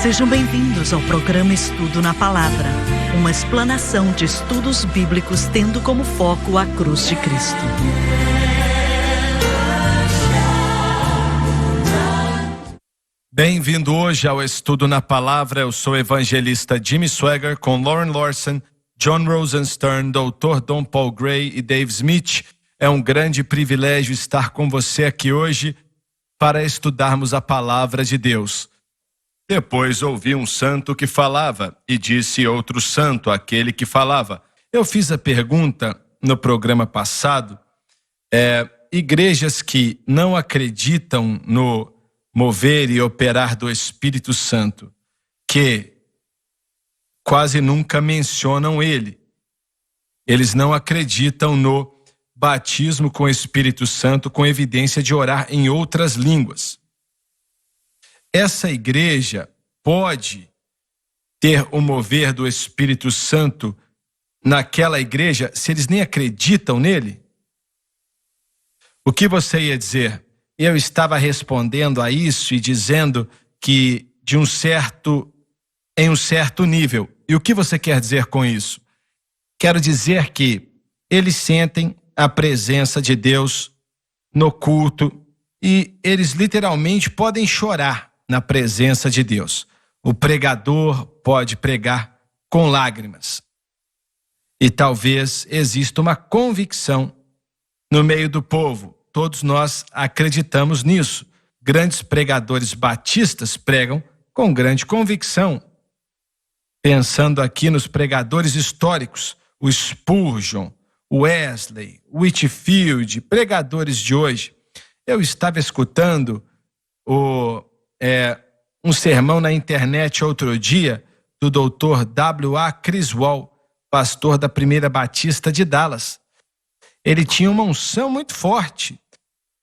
Sejam bem-vindos ao programa Estudo na Palavra, uma explanação de estudos bíblicos tendo como foco a cruz de Cristo. Bem-vindo hoje ao Estudo na Palavra. Eu sou o evangelista Jimmy Swaggart, com Lauren Larson, John Rosenstern, Dr. Don Paul Gray e Dave Smith. É um grande privilégio estar com você aqui hoje para estudarmos a Palavra de Deus. Depois ouvi um santo que falava e disse outro santo, aquele que falava. Eu fiz a pergunta no programa passado, igrejas que não acreditam no mover e operar do Espírito Santo, que quase nunca mencionam ele. Eles não acreditam no batismo com o Espírito Santo com evidência de orar em outras línguas. Essa igreja pode ter o mover do Espírito Santo naquela igreja se eles nem acreditam nele? O que você ia dizer? Eu estava respondendo a isso e dizendo que em um certo nível. E o que você quer dizer com isso? Quero dizer que eles sentem a presença de Deus no culto e eles literalmente podem chorar na presença de Deus. O pregador pode pregar com lágrimas. E talvez exista uma convicção no meio do povo. Todos nós acreditamos nisso. Grandes pregadores batistas pregam com grande convicção. Pensando aqui nos pregadores históricos, o Spurgeon, o Wesley, o Whitefield, pregadores de hoje. Eu estava escutando um sermão na internet outro dia do Dr. W.A. Criswell, pastor da Primeira Batista de Dallas. Ele tinha uma unção muito forte.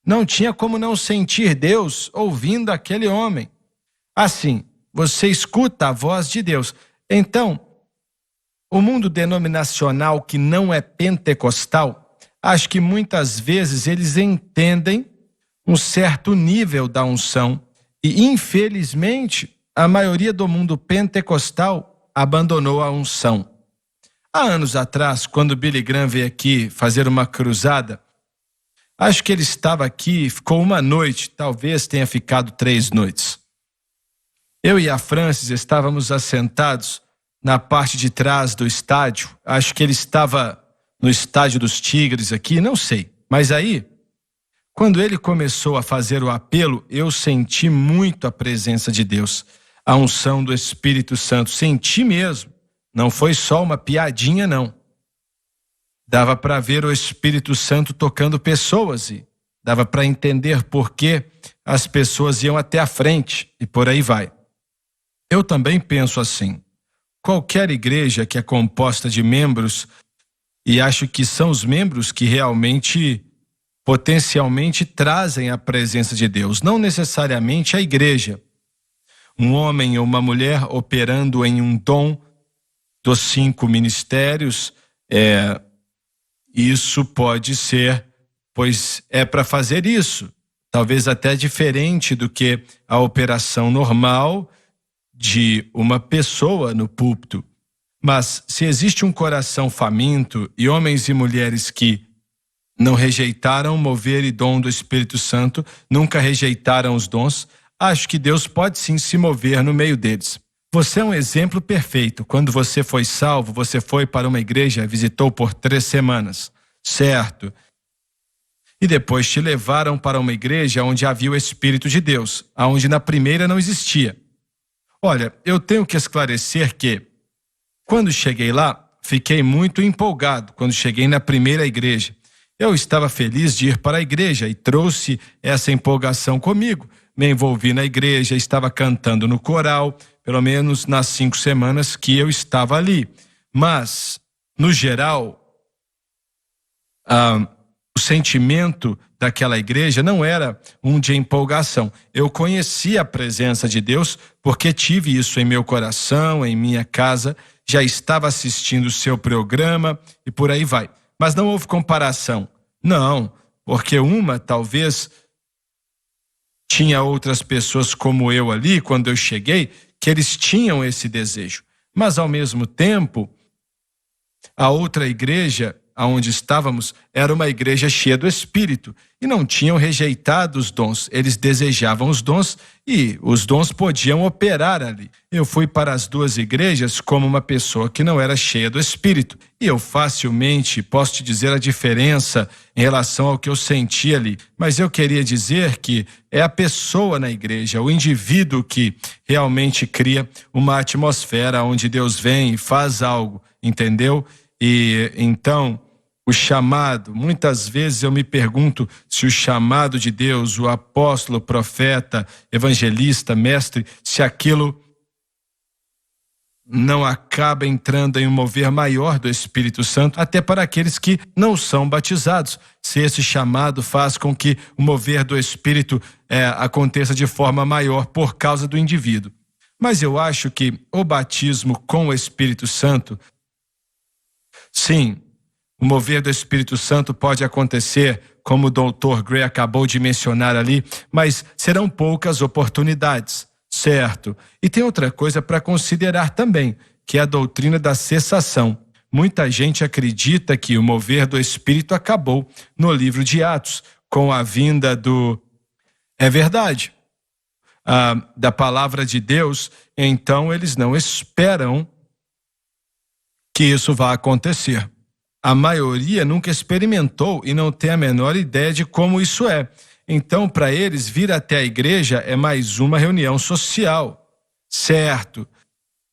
Não tinha como não sentir Deus ouvindo aquele homem. Assim, você escuta a voz de Deus. Então, o mundo denominacional que não é pentecostal, acho que muitas vezes eles entendem um certo nível da unção e, infelizmente, a maioria do mundo pentecostal abandonou a unção. Há anos atrás, quando Billy Graham veio aqui fazer uma cruzada, acho que ele estava aqui, ficou uma noite, talvez tenha ficado 3 noites. Eu e a Francis estávamos assentados na parte de trás do estádio. Acho que ele estava no estádio dos Tigres aqui, não sei. Mas aí, quando ele começou a fazer o apelo, eu senti muito a presença de Deus, a unção do Espírito Santo. Senti mesmo. Não foi só uma piadinha, não. Dava para ver o Espírito Santo tocando pessoas e dava para entender por que as pessoas iam até a frente e por aí vai. Eu também penso assim. Qualquer igreja que é composta de membros, e acho que são os membros que realmente, potencialmente trazem a presença de Deus, não necessariamente a igreja. Um homem ou uma mulher operando em um dom dos 5 ministérios, isso pode ser, pois é para fazer isso, talvez até diferente do que a operação normal de uma pessoa no púlpito. Mas se existe um coração faminto e homens e mulheres que não rejeitaram o mover e dom do Espírito Santo, nunca rejeitaram os dons, acho que Deus pode sim se mover no meio deles. Você é um exemplo perfeito. Quando você foi salvo, você foi para uma igreja, visitou por 3 semanas, certo? E depois te levaram para uma igreja onde havia o Espírito de Deus, onde na primeira não existia. Olha, eu tenho que esclarecer que, quando cheguei lá, fiquei muito empolgado quando cheguei na primeira igreja. Eu estava feliz de ir para a igreja e trouxe essa empolgação comigo. Me envolvi na igreja, estava cantando no coral, pelo menos nas 5 semanas que eu estava ali. Mas, no geral, o sentimento daquela igreja não era um de empolgação. Eu conhecia a presença de Deus porque tive isso em meu coração, em minha casa, já estava assistindo o seu programa e por aí vai. Mas não houve comparação. Não, porque uma talvez Tinha outras pessoas como eu ali, quando eu cheguei, que eles tinham esse desejo. Mas, ao mesmo tempo, a outra igreja aonde estávamos era uma igreja cheia do Espírito e não tinham rejeitado os dons. Eles desejavam os dons e os dons podiam operar ali. Eu fui para as duas igrejas como uma pessoa que não era cheia do Espírito e eu facilmente posso te dizer a diferença em relação ao que eu senti ali. Mas eu queria dizer que é a pessoa na igreja, o indivíduo que realmente cria uma atmosfera onde Deus vem e faz algo, entendeu? E então o chamado, muitas vezes eu me pergunto se o chamado de Deus, o apóstolo, profeta, evangelista, mestre, se aquilo não acaba entrando em um mover maior do Espírito Santo, até para aqueles que não são batizados, se esse chamado faz com que o mover do Espírito aconteça de forma maior por causa do indivíduo. Mas eu acho que o batismo com o Espírito Santo, sim, o mover do Espírito Santo pode acontecer, como o Dr. Gray acabou de mencionar ali, mas serão poucas oportunidades, certo? E tem outra coisa para considerar também, que é a doutrina da cessação. Muita gente acredita que o mover do Espírito acabou no livro de Atos, com a vinda do... É verdade. Da palavra de Deus, então eles não esperam que isso vá acontecer. A maioria nunca experimentou e não tem a menor ideia de como isso é. Então, para eles, vir até a igreja é mais uma reunião social, certo?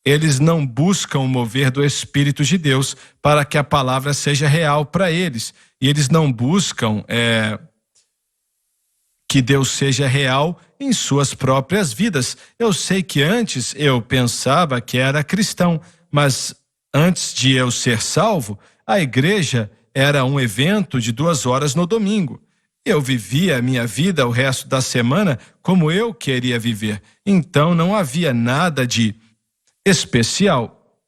Eles não buscam o mover do Espírito de Deus para que a palavra seja real para eles. E eles não buscam que Deus seja real em suas próprias vidas. Eu sei que antes eu pensava que era cristão, mas antes de eu ser salvo, a igreja era um evento de 2 horas no domingo. Eu vivia a minha vida o resto da semana como eu queria viver. Então não havia nada de especial.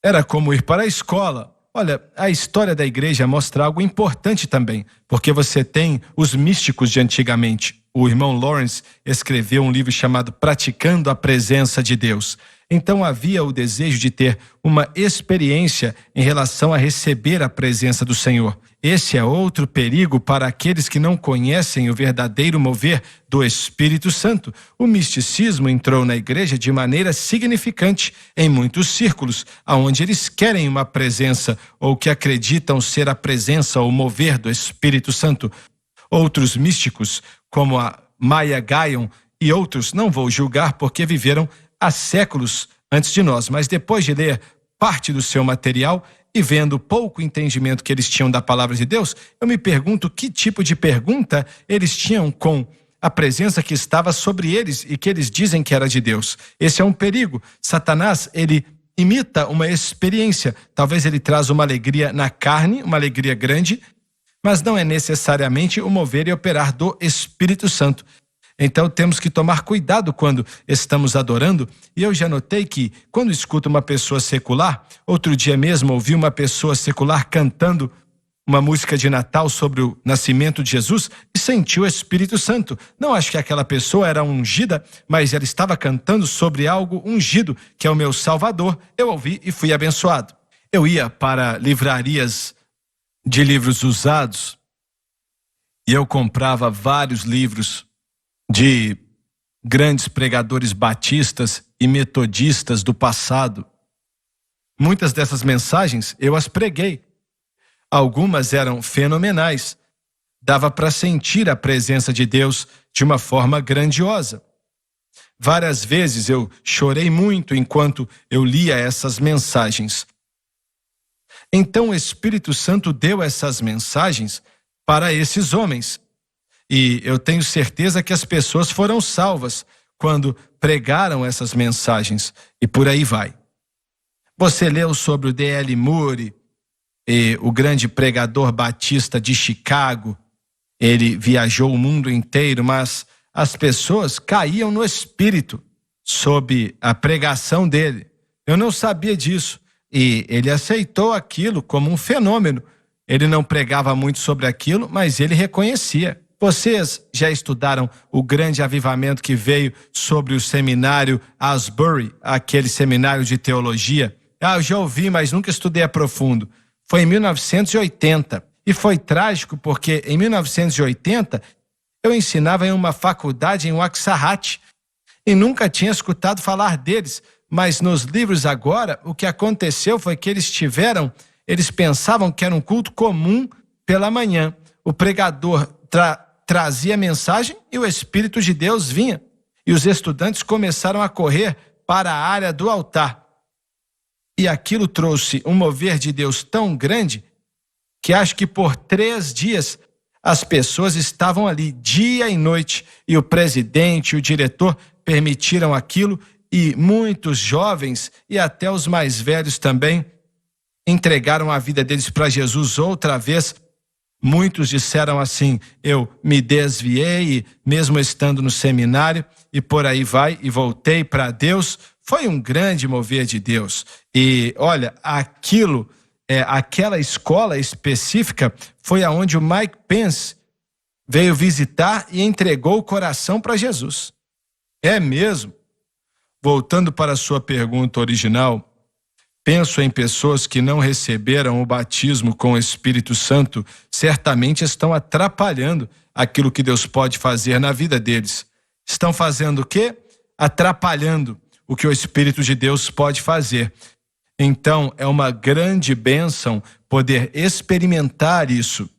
Era como ir para a escola. Olha, a história da igreja mostra algo importante também, porque você tem os místicos de antigamente. O irmão Lawrence escreveu um livro chamado Praticando a Presença de Deus. Então havia o desejo de ter uma experiência em relação a receber a presença do Senhor. Esse é outro perigo para aqueles que não conhecem o verdadeiro mover do Espírito Santo. O misticismo entrou na igreja de maneira significante em muitos círculos, onde eles querem uma presença ou que acreditam ser a presença ou mover do Espírito Santo. Outros místicos, como a Maya Gayon e outros, não vou julgar porque viveram há séculos antes de nós, mas depois de ler parte do seu material e vendo o pouco entendimento que eles tinham da palavra de Deus, eu me pergunto que tipo de pergunta eles tinham com a presença que estava sobre eles e que eles dizem que era de Deus. Esse é um perigo. Satanás, ele imita uma experiência. Talvez ele traz uma alegria na carne, uma alegria grande, mas não é necessariamente o mover e operar do Espírito Santo. Então temos que tomar cuidado quando estamos adorando. E eu já notei que quando escuto uma pessoa secular, outro dia mesmo ouvi uma pessoa secular cantando uma música de Natal sobre o nascimento de Jesus e senti o Espírito Santo. Não acho que aquela pessoa era ungida, mas ela estava cantando sobre algo ungido, que é o meu Salvador. Eu ouvi e fui abençoado. Eu ia para livrarias de livros usados e eu comprava vários livros de grandes pregadores batistas e metodistas do passado. Muitas dessas mensagens eu as preguei. Algumas eram fenomenais. Dava para sentir a presença de Deus de uma forma grandiosa. Várias vezes eu chorei muito enquanto eu lia essas mensagens. Então o Espírito Santo deu essas mensagens para esses homens. E eu tenho certeza que as pessoas foram salvas quando pregaram essas mensagens. E por aí vai. Você leu sobre o D.L. Moody, o grande pregador batista de Chicago. Ele viajou o mundo inteiro, mas as pessoas caíam no espírito sob a pregação dele. Eu não sabia disso. E ele aceitou aquilo como um fenômeno. Ele não pregava muito sobre aquilo, mas ele reconhecia. Vocês já estudaram o grande avivamento que veio sobre o seminário Asbury, aquele seminário de teologia? Eu já ouvi, mas nunca estudei a profundo. Foi em 1980 e foi trágico porque em 1980 eu ensinava em uma faculdade em Waxahachie e nunca tinha escutado falar deles, mas nos livros agora o que aconteceu foi que eles pensavam que era um culto comum pela manhã. O pregador trazia a mensagem e o Espírito de Deus vinha. E os estudantes começaram a correr para a área do altar. E aquilo trouxe um mover de Deus tão grande que acho que por 3 dias as pessoas estavam ali dia e noite. E o presidente e o diretor permitiram aquilo e muitos jovens e até os mais velhos também entregaram a vida deles para Jesus outra vez. Muitos disseram assim: eu me desviei, mesmo estando no seminário, e por aí vai, e voltei para Deus. Foi um grande mover de Deus. E olha, aquela escola específica foi aonde o Mike Pence veio visitar e entregou o coração para Jesus. É mesmo? Voltando para a sua pergunta original, penso em pessoas que não receberam o batismo com o Espírito Santo, certamente estão atrapalhando aquilo que Deus pode fazer na vida deles. Estão fazendo o quê? Atrapalhando o que o Espírito de Deus pode fazer. Então, é uma grande bênção poder experimentar isso.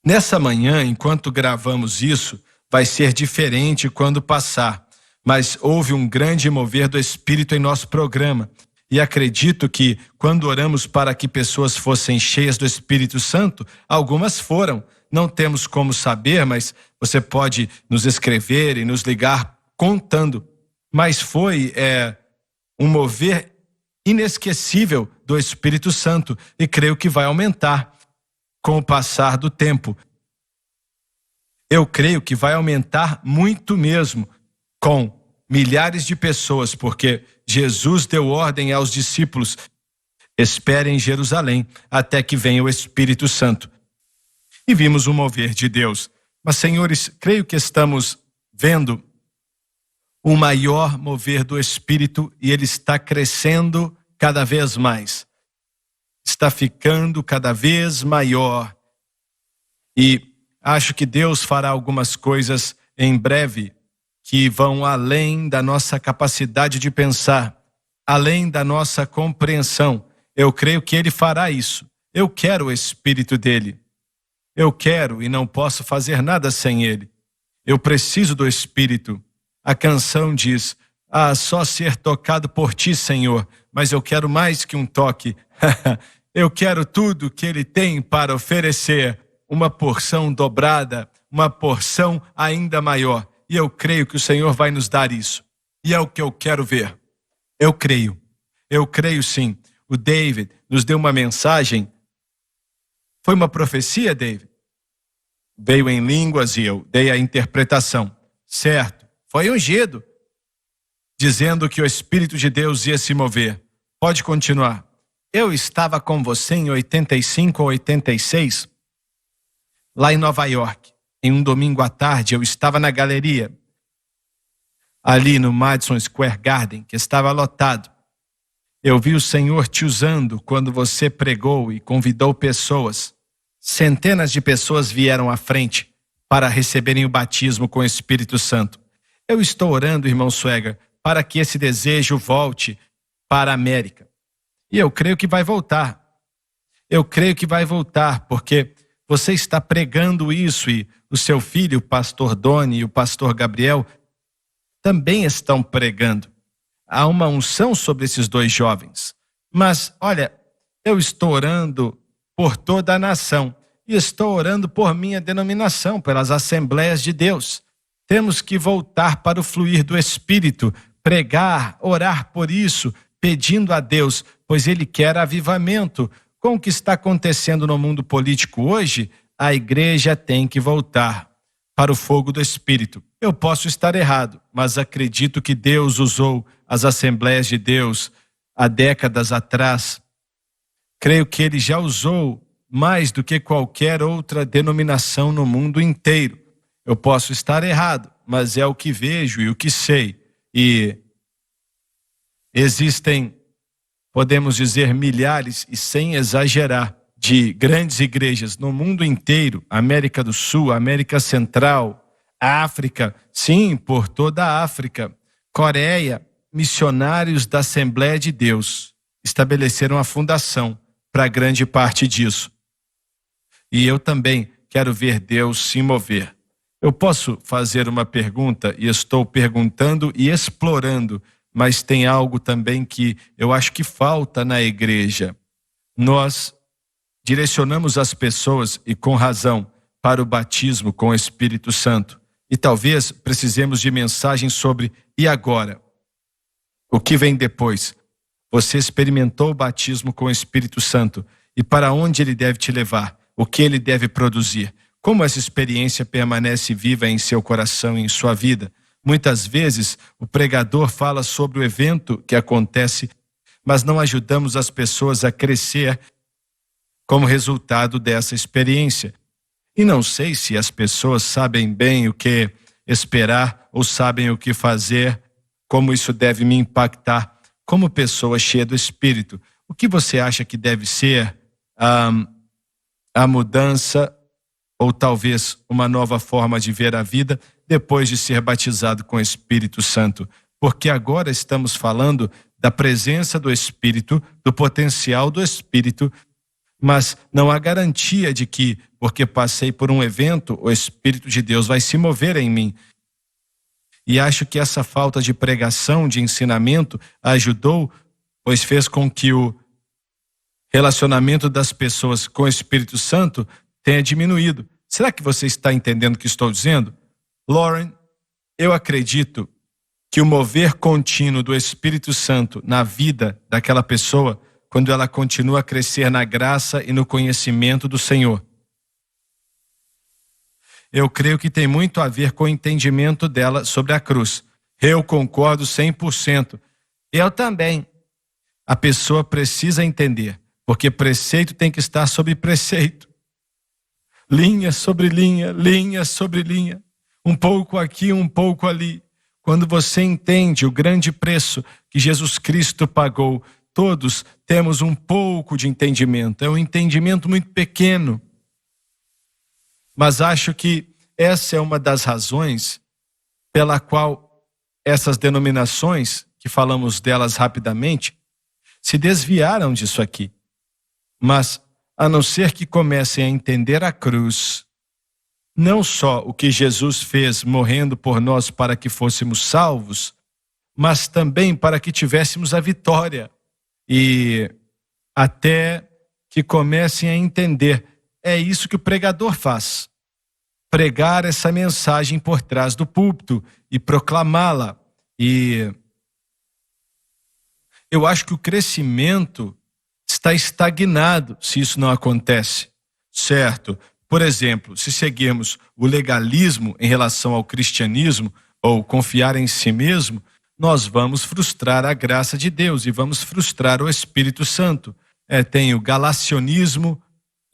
Nessa manhã, enquanto gravamos isso, vai ser diferente quando passar, mas houve um grande mover do Espírito em nosso programa. E acredito que, quando oramos para que pessoas fossem cheias do Espírito Santo, algumas foram. Não temos como saber, mas você pode nos escrever e nos ligar contando. Mas foi um mover inesquecível do Espírito Santo e creio que vai aumentar com o passar do tempo. Eu creio que vai aumentar muito mesmo com milhares de pessoas, porque Jesus deu ordem aos discípulos: esperem em Jerusalém até que venha o Espírito Santo. E vimos o mover de Deus. Mas, senhores, creio que estamos vendo o maior mover do Espírito e ele está crescendo cada vez mais. Está ficando cada vez maior. E acho que Deus fará algumas coisas em breve que vão além da nossa capacidade de pensar, além da nossa compreensão. Eu creio que Ele fará isso. Eu quero o Espírito dEle. Eu quero e não posso fazer nada sem Ele. Eu preciso do Espírito. A canção diz: só ser tocado por Ti, Senhor, mas eu quero mais que um toque. Eu quero tudo que Ele tem para oferecer, uma porção dobrada, uma porção ainda maior. E eu creio que o Senhor vai nos dar isso. E é o que eu quero ver. Eu creio sim. O David nos deu uma mensagem. Foi uma profecia, David? Veio em línguas e eu dei a interpretação. Certo, foi ungido, dizendo que o Espírito de Deus ia se mover. Pode continuar. Eu estava com você em 85 ou 86, lá em Nova York. Em um domingo à tarde, eu estava na galeria, ali no Madison Square Garden, que estava lotado. Eu vi o Senhor te usando quando você pregou e convidou pessoas. Centenas de pessoas vieram à frente para receberem o batismo com o Espírito Santo. Eu estou orando, irmão Swagger, para que esse desejo volte para a América. E eu creio que vai voltar. Eu creio que vai voltar, porque você está pregando isso e o seu filho, o pastor Doni e o pastor Gabriel, também estão pregando. Há uma unção sobre esses 2 jovens. Mas, olha, eu estou orando por toda a nação e estou orando por minha denominação, pelas Assembleias de Deus. Temos que voltar para o fluir do Espírito, pregar, orar por isso, pedindo a Deus, pois Ele quer avivamento. Com o que está acontecendo no mundo político hoje, a igreja tem que voltar para o fogo do Espírito. Eu posso estar errado, mas acredito que Deus usou as Assembleias de Deus há décadas atrás. Creio que Ele já usou mais do que qualquer outra denominação no mundo inteiro. Eu posso estar errado, mas é o que vejo e o que sei. E existem, podemos dizer, milhares, e sem exagerar, de grandes igrejas no mundo inteiro, América do Sul, América Central, África, sim, por toda a África, Coreia, missionários da Assembleia de Deus estabeleceram a fundação para grande parte disso. E eu também quero ver Deus se mover. Eu posso fazer uma pergunta, e estou perguntando e explorando, mas tem algo também que eu acho que falta na igreja. Nós direcionamos as pessoas, e com razão, para o batismo com o Espírito Santo. E talvez precisemos de mensagens sobre e agora? O que vem depois? Você experimentou o batismo com o Espírito Santo, e para onde ele deve te levar? O que ele deve produzir? Como essa experiência permanece viva em seu coração e em sua vida? Muitas vezes o pregador fala sobre o evento que acontece, mas não ajudamos as pessoas a crescer como resultado dessa experiência. E não sei se as pessoas sabem bem o que esperar ou sabem o que fazer, como isso deve me impactar como pessoa cheia do Espírito. O que você acha que deve ser a mudança ou talvez uma nova forma de ver a vida depois de ser batizado com o Espírito Santo? Porque agora estamos falando da presença do Espírito, do potencial do Espírito, mas não há garantia de que, porque passei por um evento, o Espírito de Deus vai se mover em mim. E acho que essa falta de pregação, de ensinamento, ajudou, pois fez com que o relacionamento das pessoas com o Espírito Santo tenha diminuído. Será que você está entendendo o que estou dizendo? Lauren, eu acredito que o mover contínuo do Espírito Santo na vida daquela pessoa, quando ela continua a crescer na graça e no conhecimento do Senhor, eu creio que tem muito a ver com o entendimento dela sobre a cruz. Eu concordo 100%. Eu também. A pessoa precisa entender, porque preceito tem que estar sobre preceito. Linha sobre linha, linha sobre linha. Um pouco aqui, um pouco ali. Quando você entende o grande preço que Jesus Cristo pagou, todos temos um pouco de entendimento. É um entendimento muito pequeno. Mas acho que essa é uma das razões pela qual essas denominações, que falamos delas rapidamente, se desviaram disso aqui. Mas, a não ser que comecem a entender a cruz, não só o que Jesus fez morrendo por nós para que fôssemos salvos, mas também para que tivéssemos a vitória. E até que comecem a entender, é isso que o pregador faz. Pregar essa mensagem por trás do púlpito e proclamá-la. E eu acho que o crescimento está estagnado se isso não acontece, certo? Por exemplo, se seguirmos o legalismo em relação ao cristianismo ou confiar em si mesmo, nós vamos frustrar a graça de Deus e vamos frustrar o Espírito Santo. Tem o galacionismo,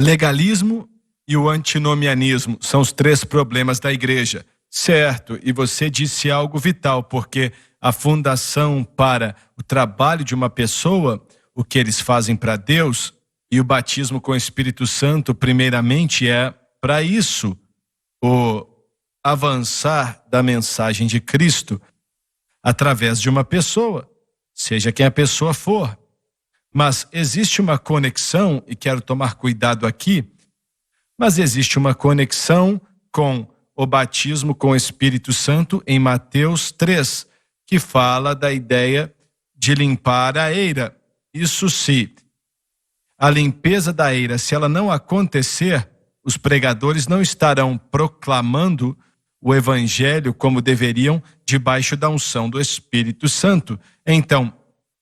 legalismo e o antinomianismo. São os 3 problemas da igreja, certo? E você disse algo vital, porque a fundação para o trabalho de uma pessoa, o que eles fazem para Deus, e o batismo com o Espírito Santo, primeiramente, é para isso, o avançar da mensagem de Cristo através de uma pessoa, seja quem a pessoa for. Mas existe uma conexão, e quero tomar cuidado aqui, mas existe uma conexão com o batismo com o Espírito Santo em Mateus 3, que fala da ideia de limpar a eira. Isso se a limpeza da eira, se ela não acontecer, os pregadores não estarão proclamando o evangelho como deveriam, debaixo da unção do Espírito Santo. Então,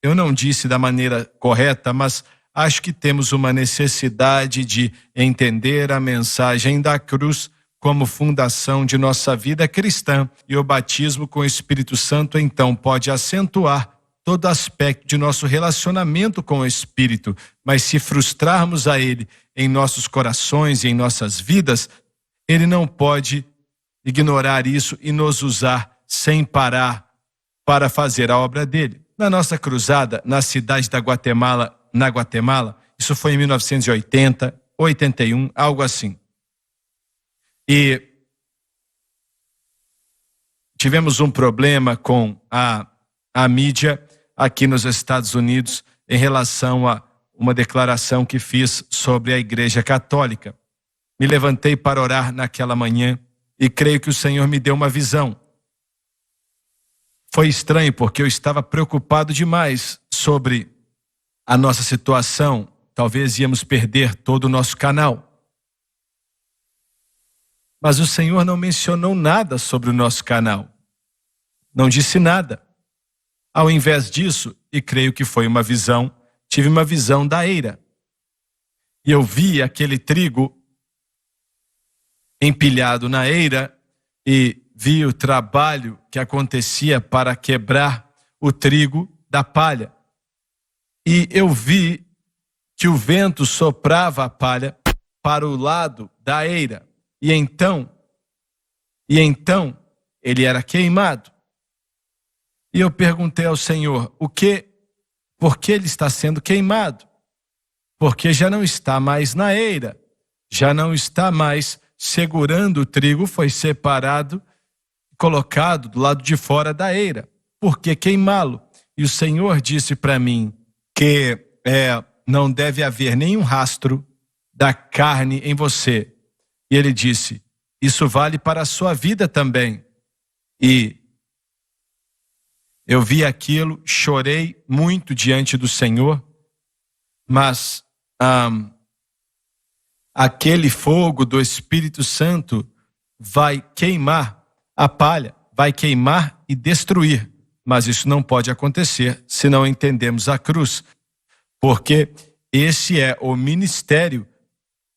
eu não disse da maneira correta, mas acho que temos uma necessidade de entender a mensagem da cruz como fundação de nossa vida cristã, e o batismo com o Espírito Santo então pode acentuar todo aspecto de nosso relacionamento com o Espírito, mas se frustrarmos a Ele em nossos corações e em nossas vidas, Ele não pode ignorar isso e nos usar sem parar para fazer a obra dele. Na nossa cruzada, na cidade da Guatemala, na Guatemala, isso foi em 1980, 81, algo assim. E tivemos um problema com a mídia aqui nos Estados Unidos em relação a uma declaração que fiz sobre a Igreja Católica. Me levantei para orar naquela manhã e creio que o Senhor me deu uma visão. Foi estranho porque eu estava preocupado demais sobre a nossa situação. Talvez íamos perder todo o nosso canal. Mas o Senhor não mencionou nada sobre o nosso canal. Não disse nada. Ao invés disso, e creio que foi uma visão, tive uma visão da eira. E eu vi aquele trigo empilhado na eira e vi o trabalho que acontecia para quebrar o trigo da palha. E eu vi que o vento soprava a palha para o lado da eira. E então ele era queimado. E eu perguntei ao Senhor, por que ele está sendo queimado? Porque já não está mais na eira, já não está mais segurando o trigo, foi separado, colocado do lado de fora da eira. Por que queimá-lo? E o Senhor disse para mim que não deve haver nenhum rastro da carne em você. E ele disse, isso vale para a sua vida também. E eu vi aquilo, chorei muito diante do Senhor, mas aquele fogo do Espírito Santo vai queimar a palha, vai queimar e destruir. Mas isso não pode acontecer se não entendemos a cruz, porque esse é o ministério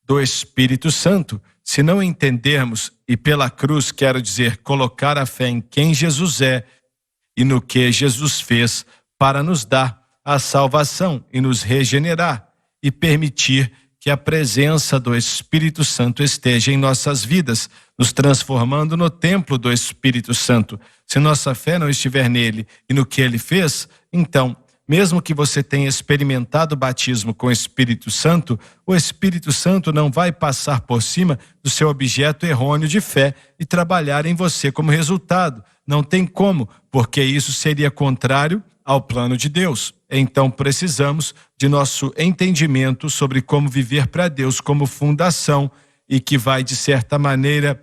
do Espírito Santo. Se não entendermos, e pela cruz quero dizer colocar a fé em quem Jesus é e no que Jesus fez para nos dar a salvação e nos regenerar e permitir que a presença do Espírito Santo esteja em nossas vidas, nos transformando no templo do Espírito Santo. Se nossa fé não estiver nele e no que ele fez, então, mesmo que você tenha experimentado o batismo com o Espírito Santo não vai passar por cima do seu objeto errôneo de fé e trabalhar em você como resultado. Não tem como, porque isso seria contrário ao plano de Deus. Então precisamos de nosso entendimento sobre como viver para Deus como fundação e que vai, de certa maneira,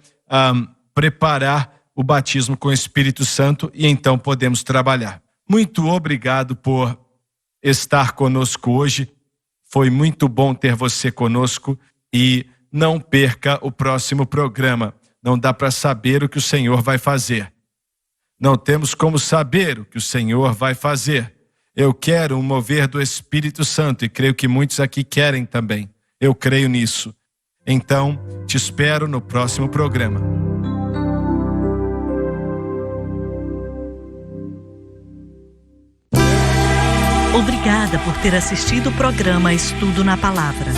preparar o batismo com o Espírito Santo e então podemos trabalhar. Muito obrigado por estar conosco hoje. Foi muito bom ter você conosco e não perca o próximo programa. Não dá para saber o que o Senhor vai fazer. Não temos como saber o que o Senhor vai fazer. Eu quero um mover do Espírito Santo e creio que muitos aqui querem também. Eu creio nisso. Então, te espero no próximo programa. Obrigada por ter assistido o programa Estudo na Palavra.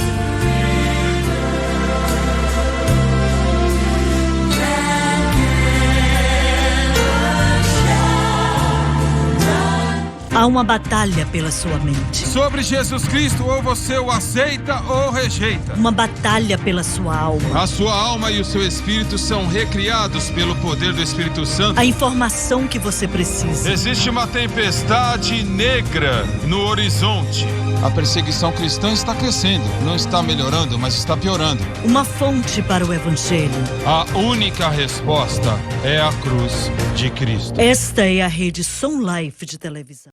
Há uma batalha pela sua mente. Sobre Jesus Cristo, ou você o aceita ou rejeita. Uma batalha pela sua alma. A sua alma e o seu espírito são recriados pelo poder do Espírito Santo. A informação que você precisa. Existe uma tempestade negra no horizonte. A perseguição cristã está crescendo. Não está melhorando, mas está piorando. Uma fonte para o Evangelho. A única resposta é a cruz de Cristo. Esta é a rede Som Life de televisão.